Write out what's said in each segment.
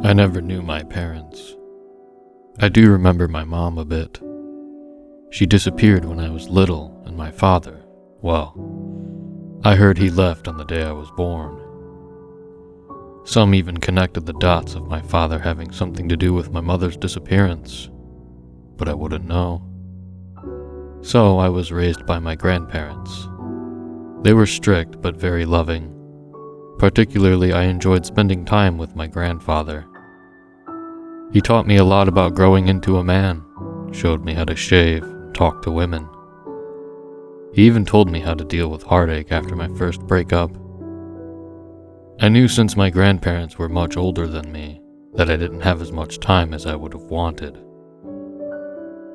I never knew my parents. I do remember my mom a bit. She disappeared when I was little, and my father, well, I heard he left on the day I was born. Some even connected the dots of my father having something to do with my mother's disappearance, but I wouldn't know. So I was raised by my grandparents. They were strict but very loving. Particularly, I enjoyed spending time with my grandfather. He taught me a lot about growing into a man, showed me how to shave, and talk to women. He even told me how to deal with heartache after my first breakup. I knew since my grandparents were much older than me that I didn't have as much time as I would have wanted.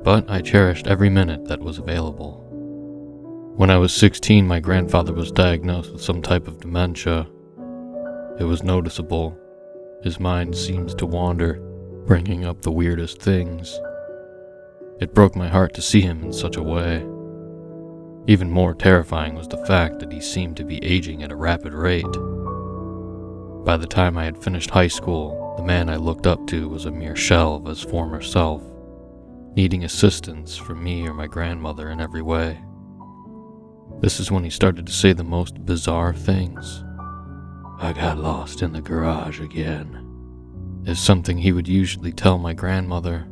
But I cherished every minute that was available. When I was 16, my grandfather was diagnosed with some type of dementia. It was noticeable. His mind seems to wander, bringing up the weirdest things. It broke my heart to see him in such a way. Even more terrifying was the fact that he seemed to be aging at a rapid rate. By the time I had finished high school, the man I looked up to was a mere shell of his former self, needing assistance from me or my grandmother in every way. This is when he started to say the most bizarre things. "I got lost in the garage again," is something he would usually tell my grandmother.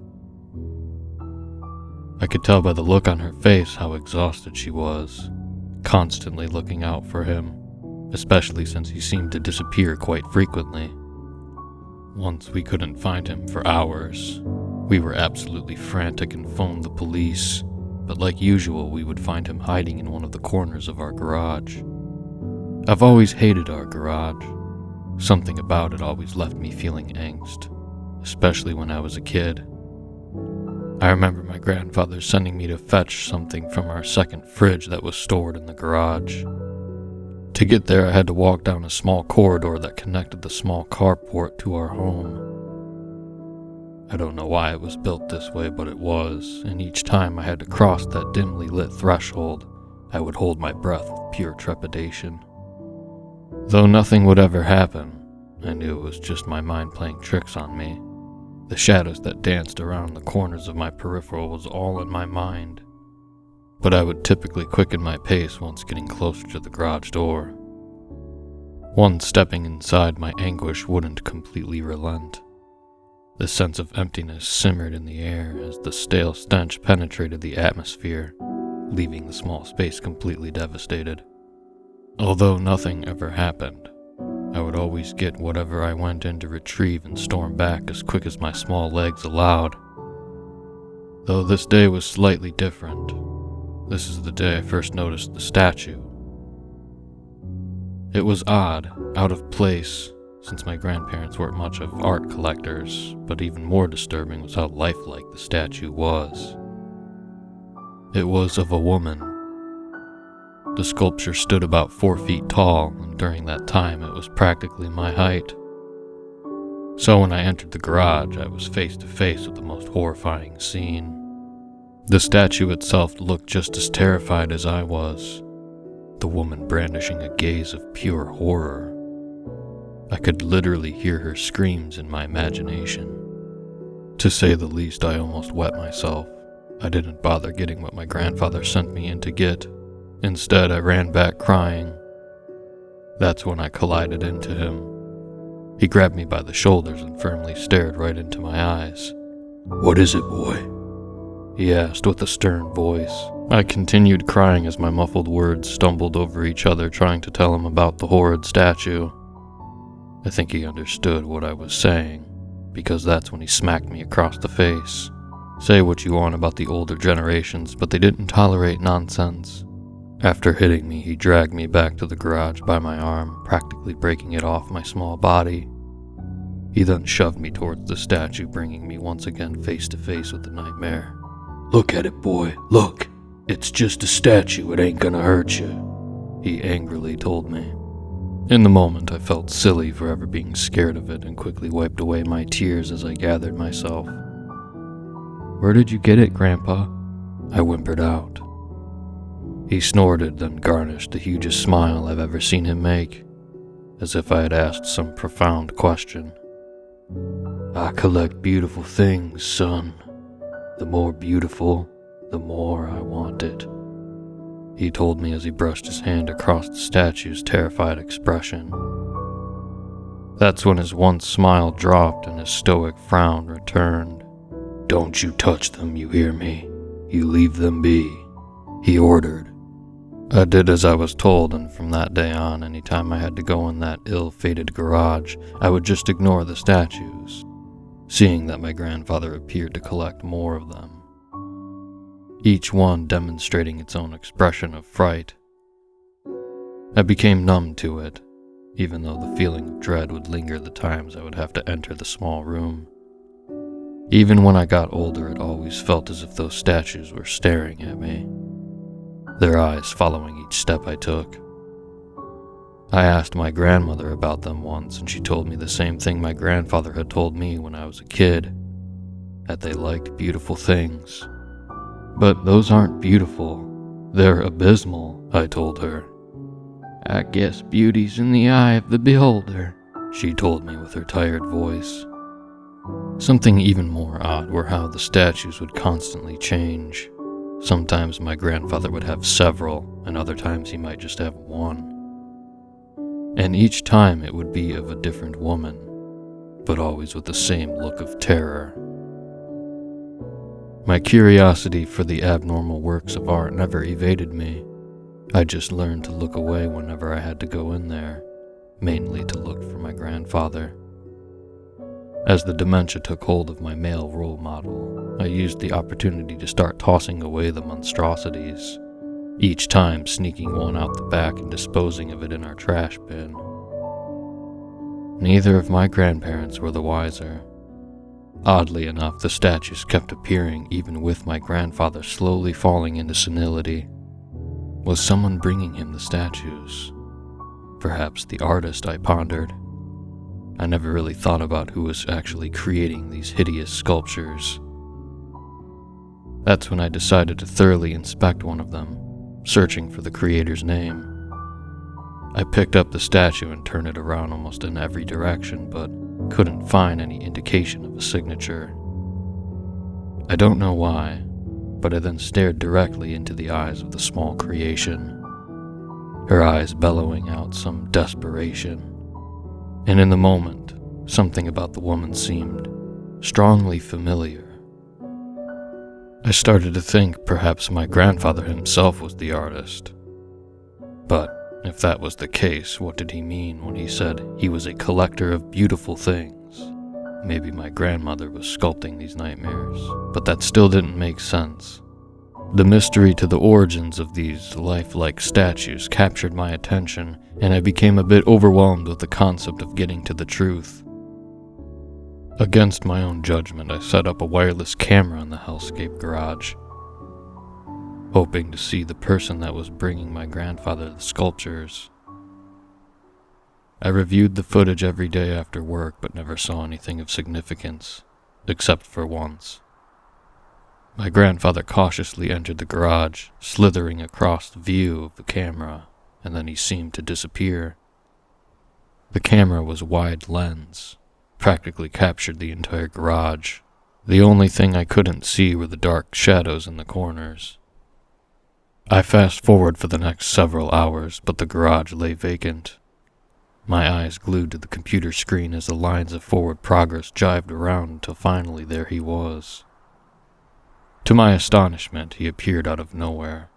I could tell by the look on her face how exhausted she was, constantly looking out for him, especially since he seemed to disappear quite frequently. Once we couldn't find him for hours. We were absolutely frantic and phoned the police, but like usual, we would find him hiding in one of the corners of our garage. I've always hated our garage. Something about it always left me feeling angst, especially when I was a kid. I remember my grandfather sending me to fetch something from our second fridge that was stored in the garage. To get there, I had to walk down a small corridor that connected the small carport to our home. I don't know why it was built this way, but it was, and each time I had to cross that dimly lit threshold, I would hold my breath with pure trepidation. Though nothing would ever happen, I knew it was just my mind playing tricks on me. The shadows that danced around the corners of my peripheral was all in my mind. But I would typically quicken my pace once getting closer to the garage door. Once stepping inside, my anguish wouldn't completely relent. The sense of emptiness simmered in the air as the stale stench penetrated the atmosphere, leaving the small space completely devastated. Although nothing ever happened, I would always get whatever I went in to retrieve and storm back as quick as my small legs allowed. Though this day was slightly different. This is the day I first noticed the statue. It was odd, out of place, since my grandparents weren't much of art collectors, but even more disturbing was how lifelike the statue was. It was of a woman. The sculpture stood about 4 feet tall, and during that time it was practically my height. So when I entered the garage, I was face to face with the most horrifying scene. The statue itself looked just as terrified as I was, the woman brandishing a gaze of pure horror. I could literally hear her screams in my imagination. To say the least, I almost wet myself. I didn't bother getting what my grandfather sent me in to get. Instead, I ran back crying. That's when I collided into him. He grabbed me by the shoulders and firmly stared right into my eyes. "What is it, boy?" he asked with a stern voice. I continued crying as my muffled words stumbled over each other, trying to tell him about the horrid statue. I think he understood what I was saying, because that's when he smacked me across the face. Say what you want about the older generations, but they didn't tolerate nonsense. After hitting me, he dragged me back to the garage by my arm, practically breaking it off my small body. He then shoved me towards the statue, bringing me once again face to face with the nightmare. "Look at it, boy, look! It's just a statue, it ain't gonna hurt you," he angrily told me. In the moment, I felt silly for ever being scared of it and quickly wiped away my tears as I gathered myself. "Where did you get it, Grandpa?" I whimpered out. He snorted, then garnished the hugest smile I've ever seen him make, as if I had asked some profound question. "I collect beautiful things, son. The more beautiful, the more I want it," he told me as he brushed his hand across the statue's terrified expression. That's when his once smile dropped and his stoic frown returned. "Don't you touch them, you hear me? You leave them be," he ordered. I did as I was told, and from that day on, anytime I had to go in that ill-fated garage, I would just ignore the statues, seeing that my grandfather appeared to collect more of them, each one demonstrating its own expression of fright. I became numb to it, even though the feeling of dread would linger the times I would have to enter the small room. Even when I got older, it always felt as if those statues were staring at me, their eyes following each step I took. I asked my grandmother about them once, and she told me the same thing my grandfather had told me when I was a kid, that they liked beautiful things. "But those aren't beautiful, they're abysmal," I told her. "I guess beauty's in the eye of the beholder," she told me with her tired voice. Something even more odd were how the statues would constantly change. Sometimes my grandfather would have several, and other times he might just have one. And each time it would be of a different woman, but always with the same look of terror. My curiosity for the abnormal works of art never evaded me. I just learned to look away whenever I had to go in there, mainly to look for my grandfather. As the dementia took hold of my male role model, I used the opportunity to start tossing away the monstrosities, each time sneaking one out the back and disposing of it in our trash bin. Neither of my grandparents were the wiser. Oddly enough, the statues kept appearing even with my grandfather slowly falling into senility. Was someone bringing him the statues? Perhaps the artist, I pondered. I never really thought about who was actually creating these hideous sculptures. That's when I decided to thoroughly inspect one of them, searching for the creator's name. I picked up the statue and turned it around almost in every direction, but couldn't find any indication of a signature. I don't know why, but I then stared directly into the eyes of the small creation, her eyes bellowing out some desperation. And in the moment, something about the woman seemed strongly familiar. I started to think perhaps my grandfather himself was the artist. But if that was the case, what did he mean when he said he was a collector of beautiful things? Maybe my grandmother was sculpting these nightmares, but that still didn't make sense. The mystery to the origins of these lifelike statues captured my attention, and I became a bit overwhelmed with the concept of getting to the truth. Against my own judgment, I set up a wireless camera in the hellscape garage, hoping to see the person that was bringing my grandfather the sculptures. I reviewed the footage every day after work, but never saw anything of significance, except for once. My grandfather cautiously entered the garage, slithering across the view of the camera, and then he seemed to disappear. The camera was wide lens, practically captured the entire garage. The only thing I couldn't see were the dark shadows in the corners. I fast forward for the next several hours, but the garage lay vacant. My eyes glued to the computer screen as the lines of forward progress jived around until finally there he was. To my astonishment, he appeared out of nowhere.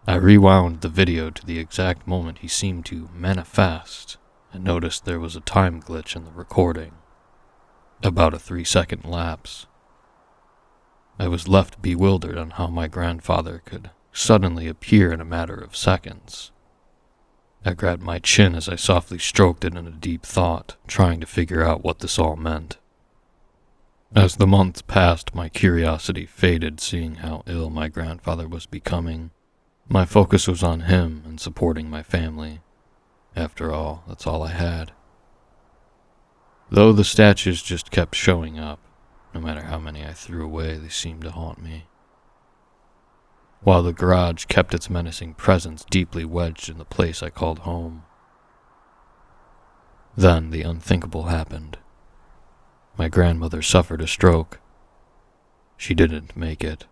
I rewound the video to the exact moment he seemed to manifest and noticed there was a time glitch in the recording, about a 3-second lapse. I was left bewildered on how my grandfather could suddenly appear in a matter of seconds. I grabbed my chin as I softly stroked it in a deep thought, trying to figure out what this all meant. As the months passed, my curiosity faded, seeing how ill my grandfather was becoming. My focus was on him and supporting my family. After all, that's all I had. Though the statues just kept showing up, no matter how many I threw away, they seemed to haunt me. While the garage kept its menacing presence deeply wedged in the place I called home. Then the unthinkable happened. My grandmother suffered a stroke. She didn't make it.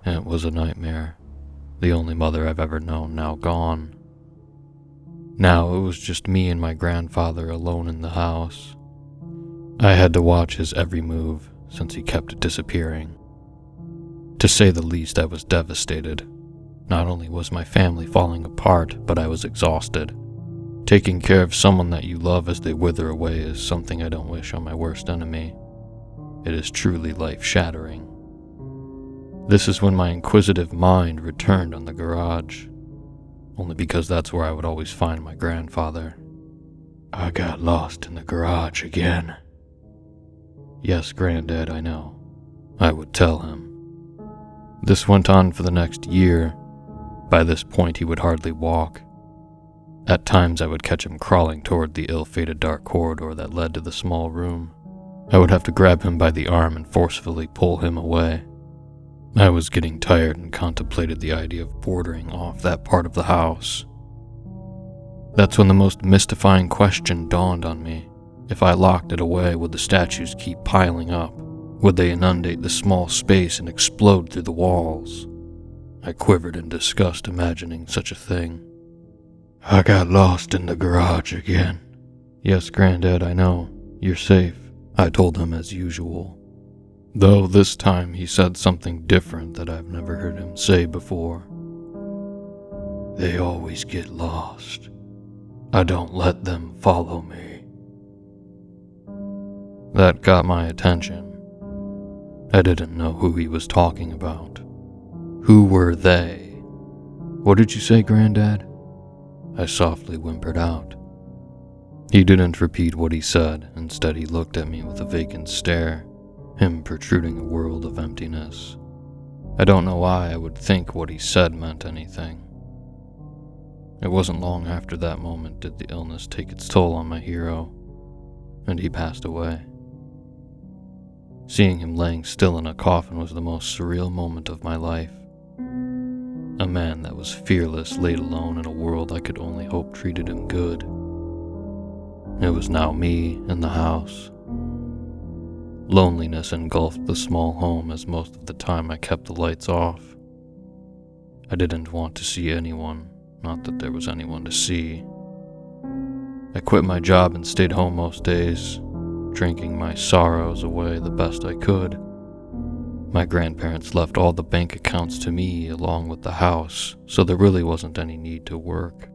It was a nightmare. The only mother I've ever known now gone. Now it was just me and my grandfather alone in the house. I had to watch his every move since he kept disappearing. To say the least, I was devastated. Not only was my family falling apart, but I was exhausted. Taking care of someone that you love as they wither away is something I don't wish on my worst enemy. It is truly life-shattering. This is when my inquisitive mind returned on the garage, only because that's where I would always find my grandfather. I got lost in the garage again. Yes, Granddad, I know. I would tell him. This went on for the next year. By this point, he would hardly walk. At times, I would catch him crawling toward the ill-fated dark corridor that led to the small room. I would have to grab him by the arm and forcefully pull him away. I was getting tired and contemplated the idea of bordering off that part of the house. That's when the most mystifying question dawned on me. If I locked it away, would the statues keep piling up? Would they inundate the small space and explode through the walls? I quivered in disgust imagining such a thing. I got lost in the garage again. Yes, Granddad, I know. You're safe, I told him as usual. Though this time he said something different that I've never heard him say before. They always get lost. I don't let them follow me. That got my attention. I didn't know who he was talking about. Who were they? What did you say, Granddad? I softly whimpered out. He didn't repeat what he said. Instead, he looked at me with a vacant stare, him protruding a world of emptiness. I don't know why I would think what he said meant anything. It wasn't long after that moment did the illness take its toll on my hero, and he passed away. Seeing him laying still in a coffin was the most surreal moment of my life. A man that was fearless laid alone in a world I could only hope treated him good. It was now me in the house. Loneliness engulfed the small home as most of the time I kept the lights off. I didn't want to see anyone, not that there was anyone to see. I quit my job and stayed home most days, drinking my sorrows away the best I could. My grandparents left all the bank accounts to me along with the house, so there really wasn't any need to work.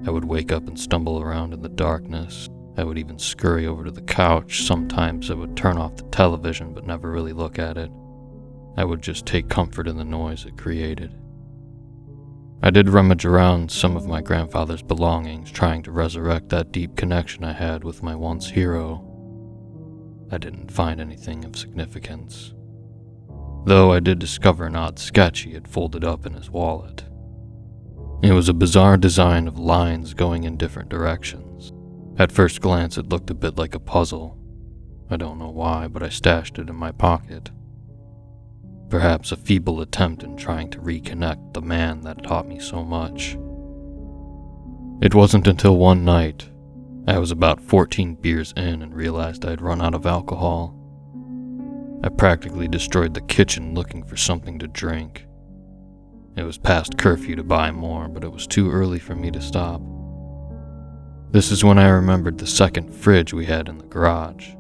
I would wake up and stumble around in the darkness. I would even scurry over to the couch. Sometimes I would turn off the television but never really look at it. I would just take comfort in the noise it created. I did rummage around some of my grandfather's belongings, trying to resurrect that deep connection I had with my once hero. I didn't find anything of significance, though I did discover an odd sketch he had folded up in his wallet. It was a bizarre design of lines going in different directions. At first glance, it looked a bit like a puzzle. I don't know why, but I stashed it in my pocket. Perhaps a feeble attempt in trying to reconnect the man that taught me so much. It wasn't until one night, I was about 14 beers in and realized I'd run out of alcohol. I practically destroyed the kitchen looking for something to drink. It was past curfew to buy more, but it was too early for me to stop. This is when I remembered the second fridge we had in the garage.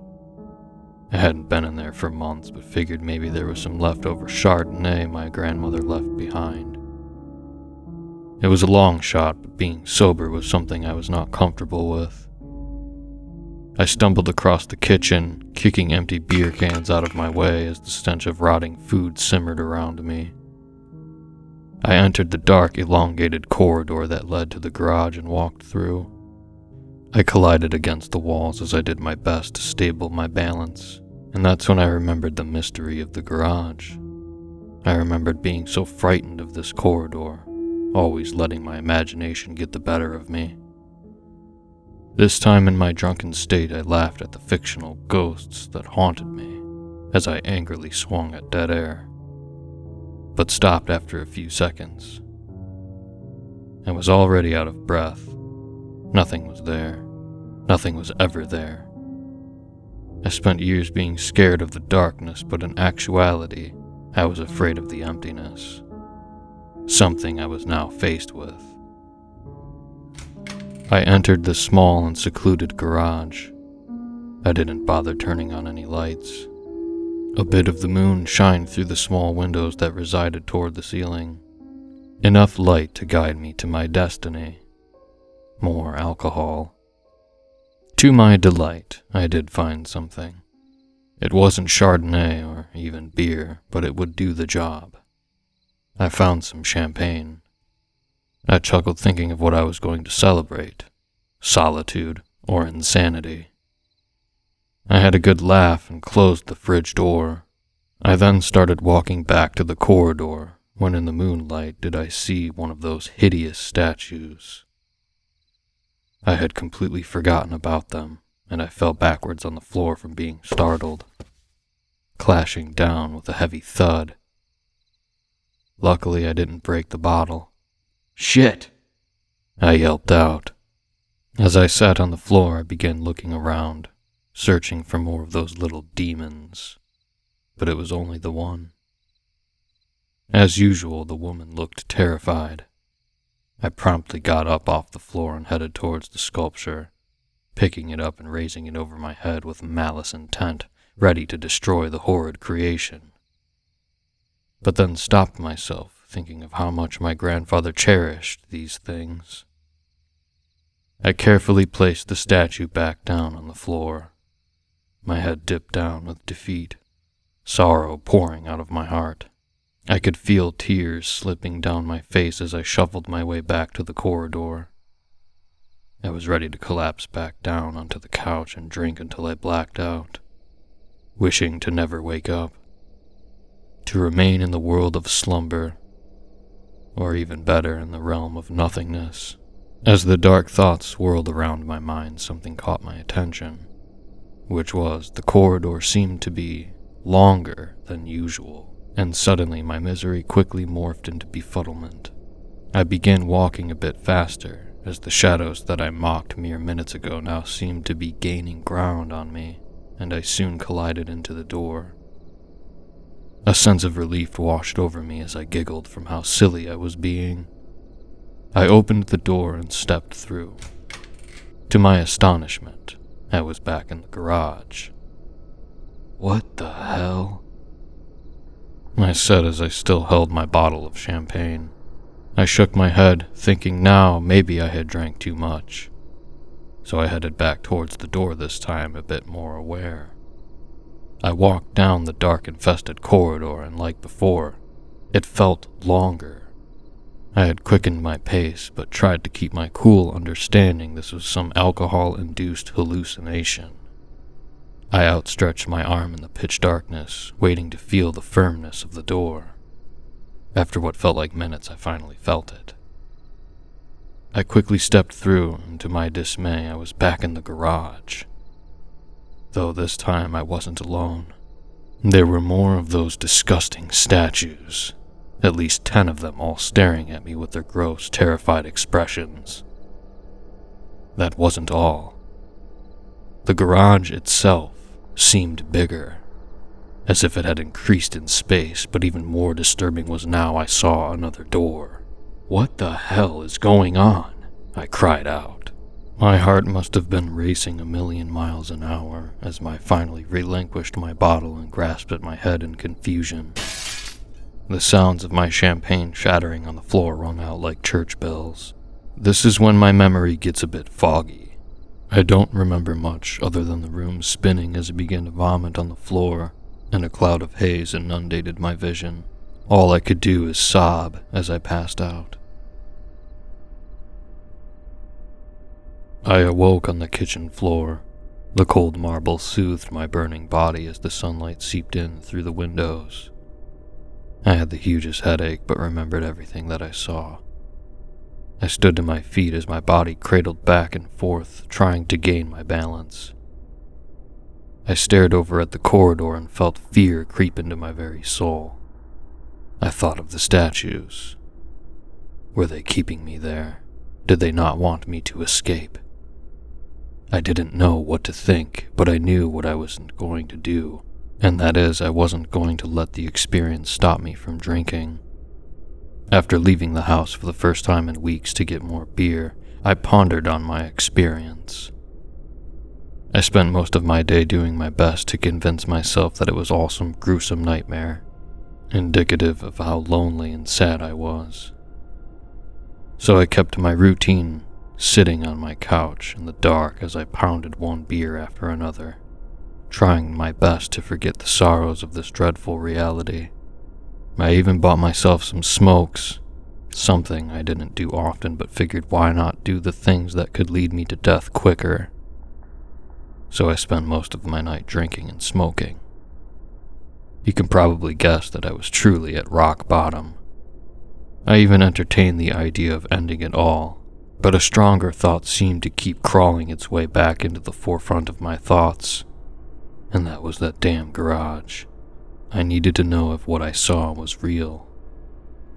I hadn't been in there for months, but figured maybe there was some leftover Chardonnay my grandmother left behind. It was a long shot, but being sober was something I was not comfortable with. I stumbled across the kitchen, kicking empty beer cans out of my way as the stench of rotting food simmered around me. I entered the dark, elongated corridor that led to the garage and walked through. I collided against the walls as I did my best to stable my balance, and that's when I remembered the mystery of the garage. I remembered being so frightened of this corridor, always letting my imagination get the better of me. This time in my drunken state, I laughed at the fictional ghosts that haunted me as I angrily swung at dead air, but stopped after a few seconds. I was already out of breath. Nothing was there. Nothing was ever there. I spent years being scared of the darkness, but in actuality, I was afraid of the emptiness. Something I was now faced with. I entered the small and secluded garage. I didn't bother turning on any lights. A bit of the moon shined through the small windows that resided toward the ceiling. Enough light to guide me to my destiny. More alcohol. To my delight, I did find something. It wasn't Chardonnay or even beer, but it would do the job. I found some champagne. I chuckled thinking of what I was going to celebrate. Solitude or insanity. I had a good laugh and closed the fridge door. I then started walking back to the corridor, when in the moonlight did I see one of those hideous statues. I had completely forgotten about them, and I fell backwards on the floor from being startled, clashing down with a heavy thud. Luckily, I didn't break the bottle. "Shit!" I yelped out. As I sat on the floor, I began looking around, searching for more of those little demons, but it was only the one. As usual, the woman looked terrified. I promptly got up off the floor and headed towards the sculpture, picking it up and raising it over my head with malice intent, ready to destroy the horrid creation. But then stopped myself, thinking of how much my grandfather cherished these things. I carefully placed the statue back down on the floor. My head dipped down with defeat, sorrow pouring out of my heart. I could feel tears slipping down my face as I shuffled my way back to the corridor. I was ready to collapse back down onto the couch and drink until I blacked out, wishing to never wake up, to remain in the world of slumber, or even better, in the realm of nothingness. As the dark thoughts swirled around my mind, something caught my attention, which was the corridor seemed to be longer than usual, and suddenly my misery quickly morphed into befuddlement. I began walking a bit faster, as the shadows that I mocked mere minutes ago now seemed to be gaining ground on me, and I soon collided into the door. A sense of relief washed over me as I giggled from how silly I was being. I opened the door and stepped through. To my astonishment, I was back in the garage. "What the hell?" I said as I still held my bottle of champagne. I shook my head, thinking now maybe I had drank too much. So I headed back towards the door this time, a bit more aware. I walked down the dark infested corridor, and like before, it felt longer. I had quickened my pace, but tried to keep my cool, understanding this was some alcohol-induced hallucination. I outstretched my arm in the pitch darkness, waiting to feel the firmness of the door. After what felt like minutes, I finally felt it. I quickly stepped through, and to my dismay, I was back in the garage. Though this time I wasn't alone. There were more of those disgusting statues. At least 10 of them all staring at me with their gross, terrified expressions. That wasn't all. The garage itself seemed bigger, as if it had increased in space, but even more disturbing was now I saw another door. "What the hell is going on?" I cried out. My heart must have been racing 1,000,000 miles an hour as I finally relinquished my bottle and grasped at my head in confusion. The sounds of my champagne shattering on the floor rung out like church bells. This is when my memory gets a bit foggy. I don't remember much other than the room spinning as I began to vomit on the floor, and a cloud of haze inundated my vision. All I could do is sob as I passed out. I awoke on the kitchen floor. The cold marble soothed my burning body as the sunlight seeped in through the windows. I had the hugest headache, but remembered everything that I saw. I stood to my feet as my body cradled back and forth, trying to gain my balance. I stared over at the corridor and felt fear creep into my very soul. I thought of the statues. Were they keeping me there? Did they not want me to escape? I didn't know what to think, but I knew what I wasn't going to do, and that is I wasn't going to let the experience stop me from drinking. After leaving the house for the first time in weeks to get more beer, I pondered on my experience. I spent most of my day doing my best to convince myself that it was all some gruesome nightmare, indicative of how lonely and sad I was. So I kept to my routine, sitting on my couch in the dark as I pounded one beer after another, trying my best to forget the sorrows of this dreadful reality. I even bought myself some smokes, something I didn't do often but figured why not do the things that could lead me to death quicker. So I spent most of my night drinking and smoking. You can probably guess that I was truly at rock bottom. I even entertained the idea of ending it all, but a stronger thought seemed to keep crawling its way back into the forefront of my thoughts, and that was that damn garage. I needed to know if what I saw was real.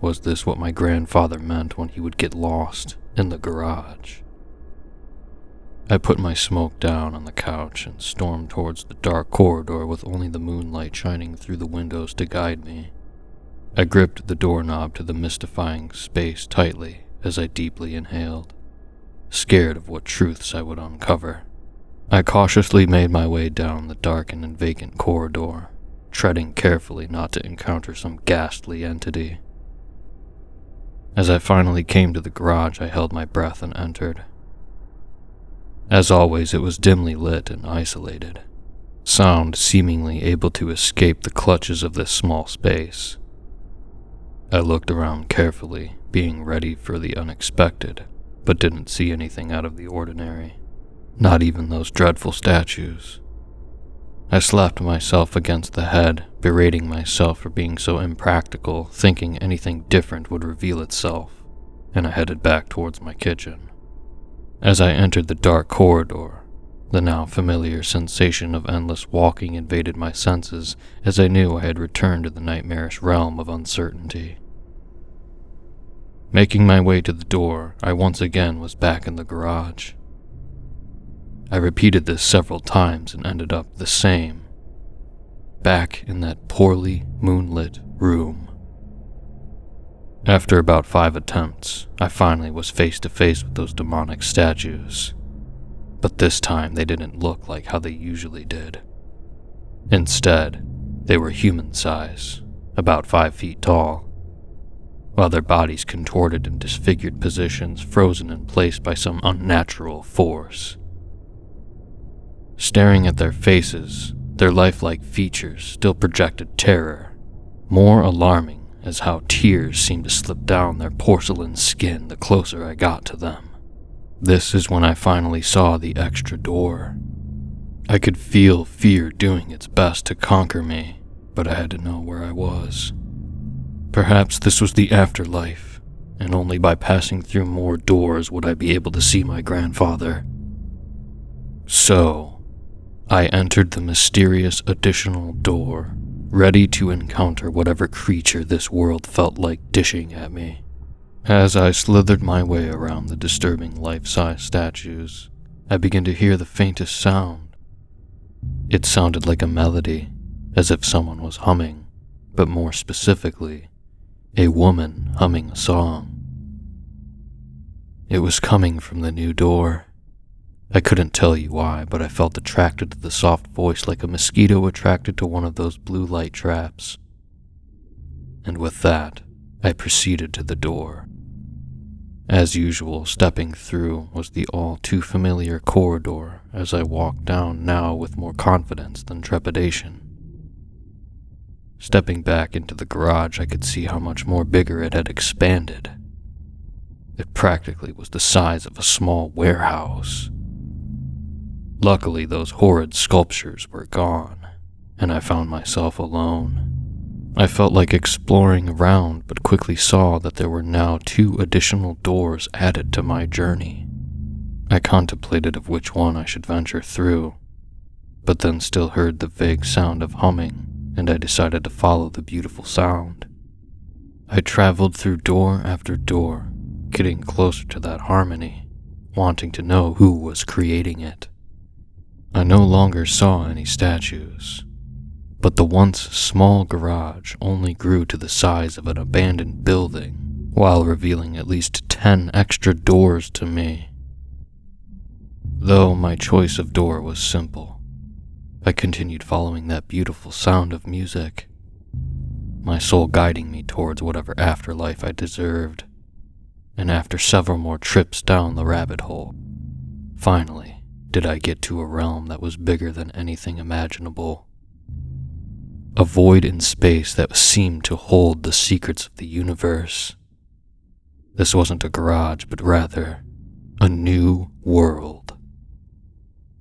Was this what my grandfather meant when he would get lost in the garage? I put my smoke down on the couch and stormed towards the dark corridor with only the moonlight shining through the windows to guide me. I gripped the doorknob to the mystifying space tightly as I deeply inhaled, scared of what truths I would uncover. I cautiously made my way down the darkened and vacant corridor, treading carefully not to encounter some ghastly entity. As I finally came to the garage, I held my breath and entered. As always, it was dimly lit and isolated, sound seemingly able to escape the clutches of this small space. I looked around carefully, being ready for the unexpected, but didn't see anything out of the ordinary, not even those dreadful statues. I slapped myself against the head, berating myself for being so impractical, thinking anything different would reveal itself, and I headed back towards my kitchen. As I entered the dark corridor, the now familiar sensation of endless walking invaded my senses as I knew I had returned to the nightmarish realm of uncertainty. Making my way to the door, I once again was back in the garage. I repeated this several times and ended up the same, back in that poorly moonlit room. After about 5 attempts, I finally was face to face with those demonic statues, but this time they didn't look like how they usually did. Instead, they were human size, about 5 feet tall, while their bodies contorted in disfigured positions, frozen in place by some unnatural force. Staring at their faces, their lifelike features still projected terror, more alarming as how tears seemed to slip down their porcelain skin the closer I got to them. This is when I finally saw the extra door. I could feel fear doing its best to conquer me, but I had to know where I was. Perhaps this was the afterlife, and only by passing through more doors would I be able to see my grandfather. So, I entered the mysterious additional door, ready to encounter whatever creature this world felt like dishing at me. As I slithered my way around the disturbing life-size statues, I began to hear the faintest sound. It sounded like a melody, as if someone was humming, but more specifically, a woman humming a song. It was coming from the new door. I couldn't tell you why, but I felt attracted to the soft voice like a mosquito attracted to one of those blue light traps. And with that, I proceeded to the door. As usual, stepping through was the all too familiar corridor as I walked down now with more confidence than trepidation. Stepping back into the garage, I could see how much more bigger it had expanded. It practically was the size of a small warehouse. Luckily, those horrid sculptures were gone, and I found myself alone. I felt like exploring around, but quickly saw that there were now 2 additional doors added to my journey. I contemplated of which one I should venture through, but then still heard the vague sound of humming, and I decided to follow the beautiful sound. I traveled through door after door, getting closer to that harmony, wanting to know who was creating it. I no longer saw any statues, but the once small garage only grew to the size of an abandoned building, while revealing at least 10 extra doors to me. Though my choice of door was simple, I continued following that beautiful sound of music, my soul guiding me towards whatever afterlife I deserved, and after several more trips down the rabbit hole, finally did I get to a realm that was bigger than anything imaginable. A void in space that seemed to hold the secrets of the universe. This wasn't a garage, but rather a new world.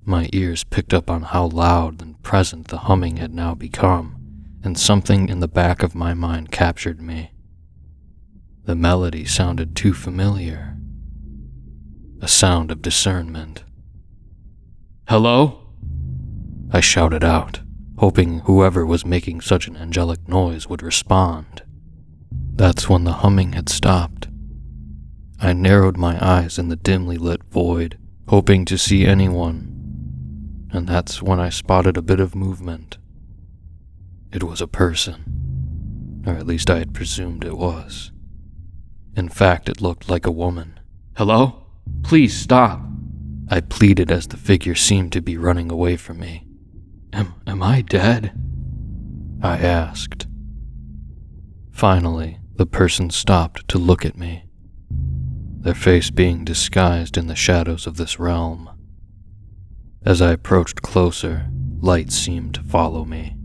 My ears picked up on how loud and present the humming had now become, and something in the back of my mind captured me. The melody sounded too familiar. A sound of discernment. "Hello?" I shouted out, hoping whoever was making such an angelic noise would respond. That's when the humming had stopped. I narrowed my eyes in the dimly lit void, hoping to see anyone, and that's when I spotted a bit of movement. It was a person, or at least I had presumed it was. In fact, it looked like a woman. "Hello? Please stop," I pleaded as the figure seemed to be running away from me. Am I dead?" I asked. Finally, the person stopped to look at me, their face being disguised in the shadows of this realm. As I approached closer, light seemed to follow me,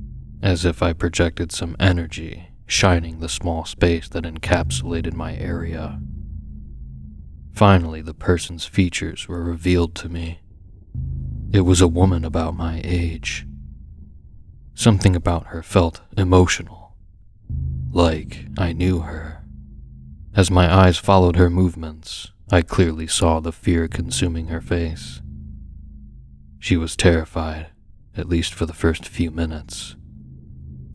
as if I projected some energy, shining the small space that encapsulated my area. Finally, the person's features were revealed to me. It was a woman about my age. Something about her felt emotional, like I knew her. As my eyes followed her movements, I clearly saw the fear consuming her face. She was terrified, at least for the first few minutes,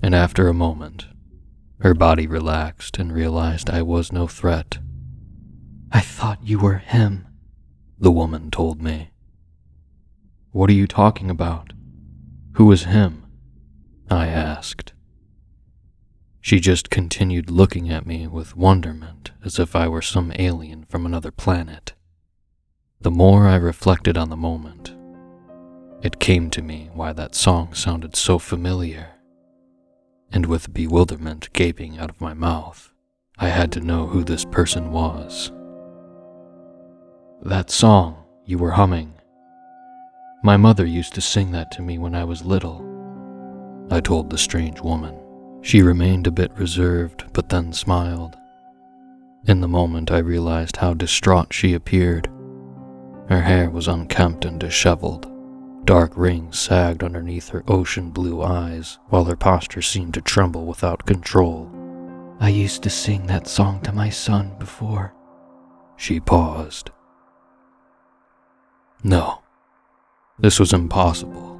and after a moment, her body relaxed and realized I was no threat. "I thought you were him," the woman told me. "What are you talking about? Who is him?" I asked. She just continued looking at me with wonderment as if I were some alien from another planet. The more I reflected on the moment, it came to me why that song sounded so familiar. And with bewilderment gaping out of my mouth, I had to know who this person was. "That song you were humming. My mother used to sing that to me when I was little," I told the strange woman. She remained a bit reserved, but then smiled. In the moment, I realized how distraught she appeared. Her hair was unkempt and disheveled. Dark rings sagged underneath her ocean blue eyes, while her posture seemed to tremble without control. "I used to sing that song to my son before." She paused. No, this was impossible.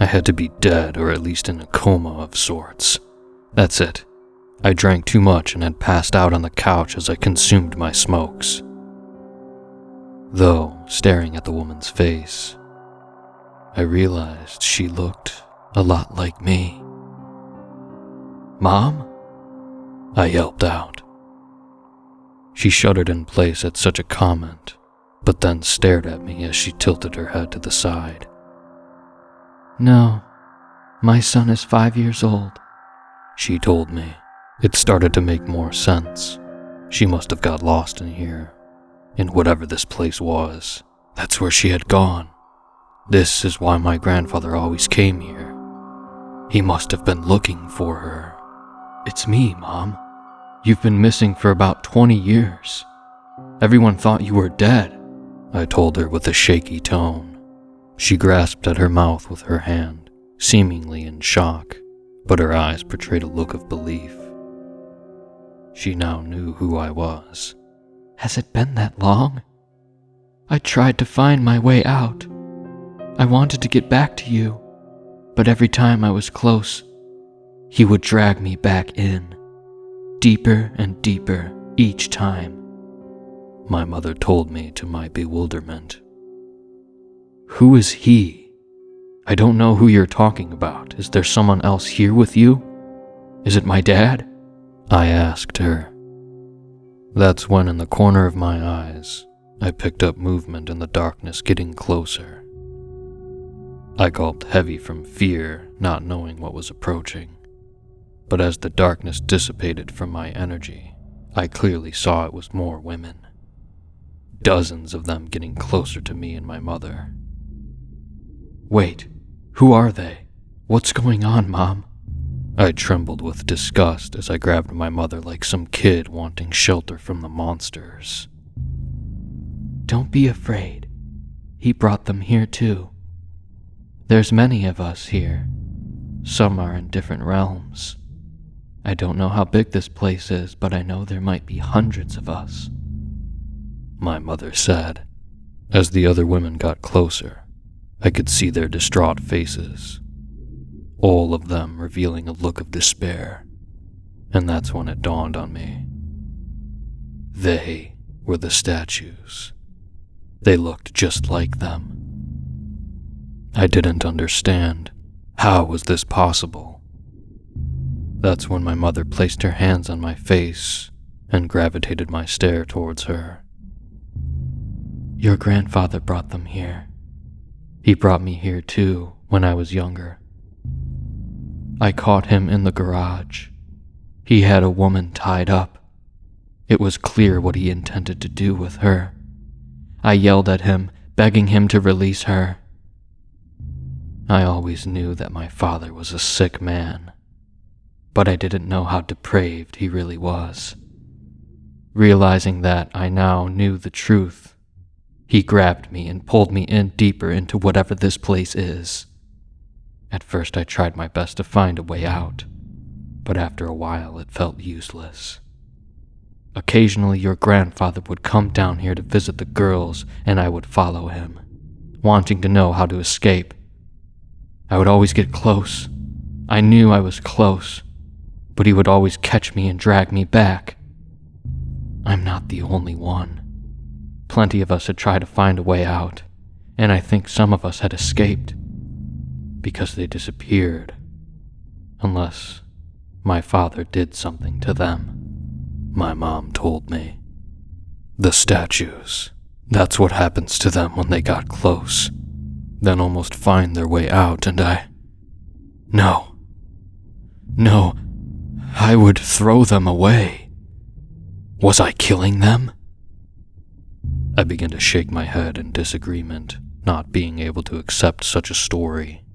I had to be dead, or at least in a coma of sorts. That's it. I drank too much and had passed out on the couch as I consumed my smokes. Though, staring at the woman's face, I realized she looked a lot like me. "Mom?" I yelped out. She shuddered in place at such a comment, but then stared at me as she tilted her head to the side. "No, my son is 5 years old," she told me. It started to make more sense. She must have got lost in here, in whatever this place was. That's where she had gone. This is why my grandfather always came here. He must have been looking for her. "It's me, Mom. You've been missing for about 20 years. Everyone thought you were dead," I told her with a shaky tone. She grasped at her mouth with her hand, seemingly in shock, but her eyes portrayed a look of belief. She now knew who I was. "Has it been that long? I tried to find my way out. I wanted to get back to you, but every time I was close, he would drag me back in, deeper and deeper each time," my mother told me to my bewilderment. "Who is he?" I don't know who you're talking about. Is there someone else here with you? Is it my dad? I asked her. That's when, in the corner of my eyes, I picked up movement in the darkness getting closer. I gulped heavy from fear, not knowing what was approaching. But as the darkness dissipated from my energy, I clearly saw it was more women. Dozens of them getting closer to me and my mother. Wait, who are they? What's going on, Mom? I trembled with disgust as I grabbed my mother like some kid wanting shelter from the monsters. Don't be afraid. He brought them here too. There's many of us here. Some are in different realms. I don't know how big this place is, but I know there might be hundreds of us, my mother said. As the other women got closer, I could see their distraught faces, all of them revealing a look of despair, and that's when it dawned on me. They were the statues. They looked just like them. I didn't understand. How was this possible? That's when my mother placed her hands on my face and gravitated my stare towards her. Your grandfather brought them here. He brought me here too when I was younger. I caught him in the garage. He had a woman tied up. It was clear what he intended to do with her. I yelled at him, begging him to release her. I always knew that my father was a sick man, but I didn't know how depraved he really was. Realizing that I now knew the truth, he grabbed me and pulled me in deeper into whatever this place is. At first I tried my best to find a way out, but after a while it felt useless. Occasionally your grandfather would come down here to visit the girls, and I would follow him, wanting to know how to escape. I would always get close. I knew I was close, but he would always catch me and drag me back. I'm not the only one. Plenty of us had tried to find a way out, and I think some of us had escaped, because they disappeared. Unless my father did something to them. My mom told me. The statues. That's what happens to them when they got close. Then almost find their way out, and No, I would throw them away. Was I killing them? I began to shake my head in disagreement, not being able to accept such a story.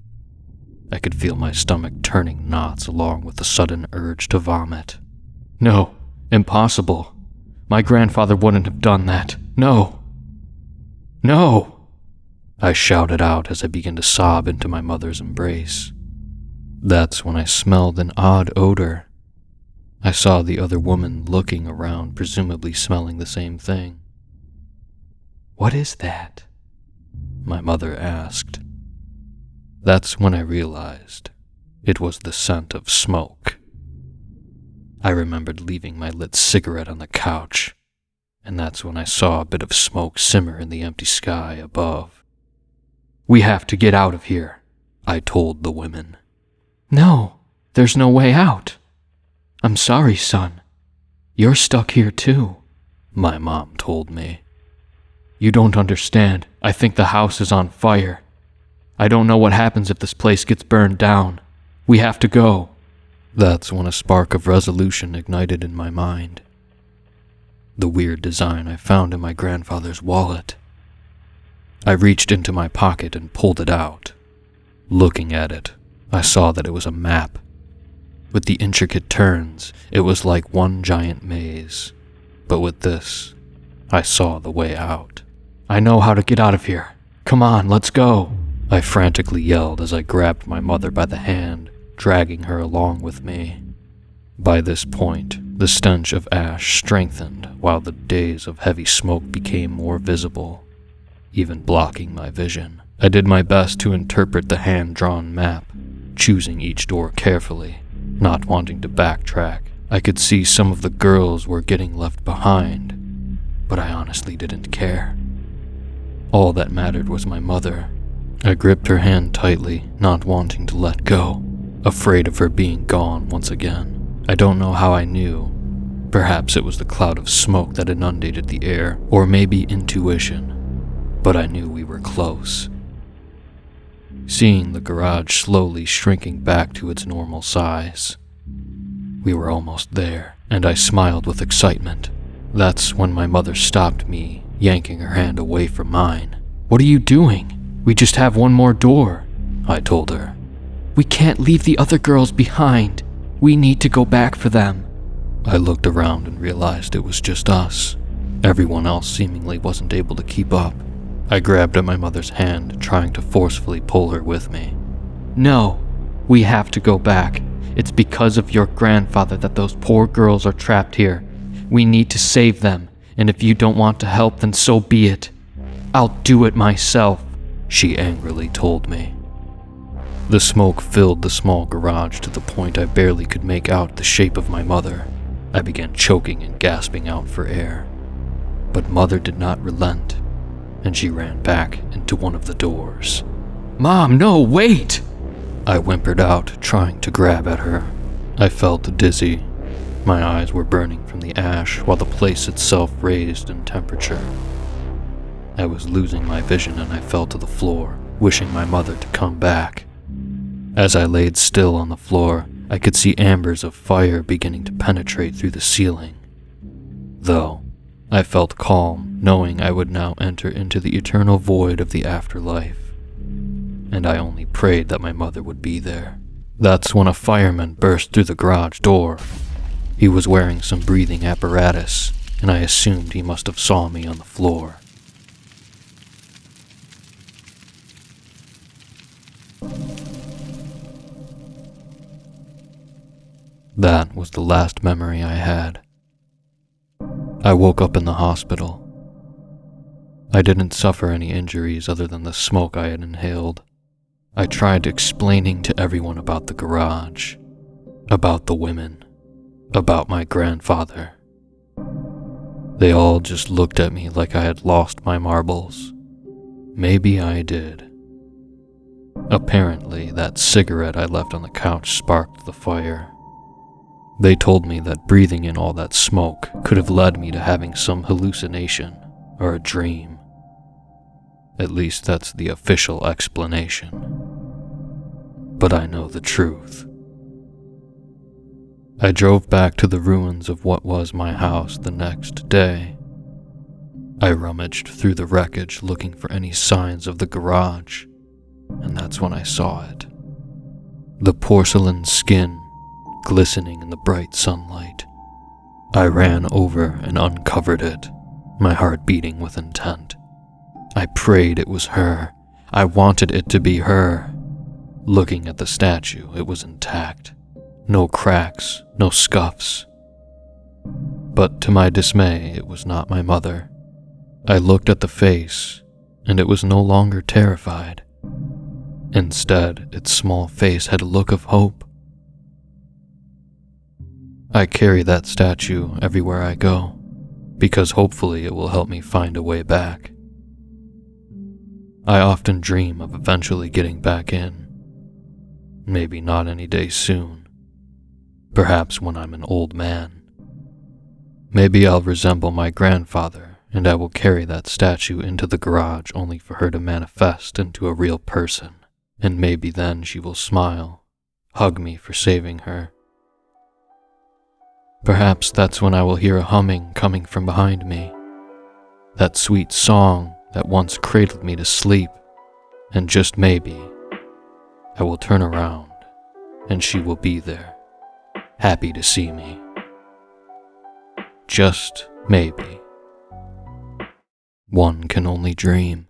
I could feel my stomach turning knots along with the sudden urge to vomit. No, impossible. My grandfather wouldn't have done that. No! I shouted out as I began to sob into my mother's embrace. That's when I smelled an odd odor. I saw the other woman looking around, presumably smelling the same thing. What is that? My mother asked. That's when I realized it was the scent of smoke. I remembered leaving my lit cigarette on the couch, and that's when I saw a bit of smoke simmer in the empty sky above. We have to get out of here, I told the women. No, there's no way out. I'm sorry, son. You're stuck here too, my mom told me. You don't understand. I think the house is on fire. I don't know what happens if this place gets burned down. We have to go. That's when a spark of resolution ignited in my mind. The weird design I found in my grandfather's wallet. I reached into my pocket and pulled it out. Looking at it, I saw that it was a map. With the intricate turns, it was like one giant maze. But with this, I saw the way out. I know how to get out of here. Come on, let's go. I frantically yelled as I grabbed my mother by the hand, dragging her along with me. By this point, the stench of ash strengthened while the days of heavy smoke became more visible, even blocking my vision. I did my best to interpret the hand-drawn map, choosing each door carefully, not wanting to backtrack. I could see some of the girls were getting left behind, but I honestly didn't care. All that mattered was my mother, I gripped her hand tightly, not wanting to let go, afraid of her being gone once again. I don't know how I knew. Perhaps it was the cloud of smoke that inundated the air, or maybe intuition, but I knew we were close. Seeing the garage slowly shrinking back to its normal size. We were almost there, and I smiled with excitement. That's when my mother stopped me, yanking her hand away from mine. "What are you doing? We just have one more door," I told her. "We can't leave the other girls behind. We need to go back for them." I looked around and realized it was just us. Everyone else seemingly wasn't able to keep up. I grabbed at my mother's hand, trying to forcefully pull her with me. "No, we have to go back. It's because of your grandfather that those poor girls are trapped here. We need to save them, and if you don't want to help, then so be it. I'll do it myself," she angrily told me. The smoke filled the small garage to the point I barely could make out the shape of my mother. I began choking and gasping out for air. But Mother did not relent, and she ran back into one of the doors. "Mom, no, wait!" I whimpered out, trying to grab at her. I felt dizzy. My eyes were burning from the ash, while the place itself raised in temperature. I was losing my vision and I fell to the floor, wishing my mother to come back. As I laid still on the floor, I could see ambers of fire beginning to penetrate through the ceiling. Though, I felt calm, knowing I would now enter into the eternal void of the afterlife. And I only prayed that my mother would be there. That's when a fireman burst through the garage door. He was wearing some breathing apparatus, and I assumed he must have saw me on the floor. That was the last memory I had. I woke up in the hospital. I didn't suffer any injuries other than the smoke I had inhaled. I tried explaining to everyone about the garage, about the women, about my grandfather. They all just looked at me like I had lost my marbles. Maybe I did. Apparently, that cigarette I left on the couch sparked the fire. They told me that breathing in all that smoke could have led me to having some hallucination or a dream. At least that's the official explanation. But I know the truth. I drove back to the ruins of what was my house the next day. I rummaged through the wreckage looking for any signs of the garage, and that's when I saw it. The porcelain skin glistening in the bright sunlight. I ran over and uncovered it, my heart beating with intent. I prayed it was her. I wanted it to be her. Looking at the statue, it was intact. No cracks, no scuffs. But to my dismay, it was not my mother. I looked at the face, and it was no longer terrified. Instead, its small face had a look of hope. I carry that statue everywhere I go, because hopefully it will help me find a way back. I often dream of eventually getting back in. Maybe not any day soon. Perhaps when I'm an old man. Maybe I'll resemble my grandfather, and I will carry that statue into the garage only for her to manifest into a real person, and maybe then she will smile, hug me for saving her. Perhaps that's when I will hear a humming coming from behind me. That sweet song that once cradled me to sleep, and just maybe, I will turn around, and she will be there, happy to see me. Just maybe. One can only dream.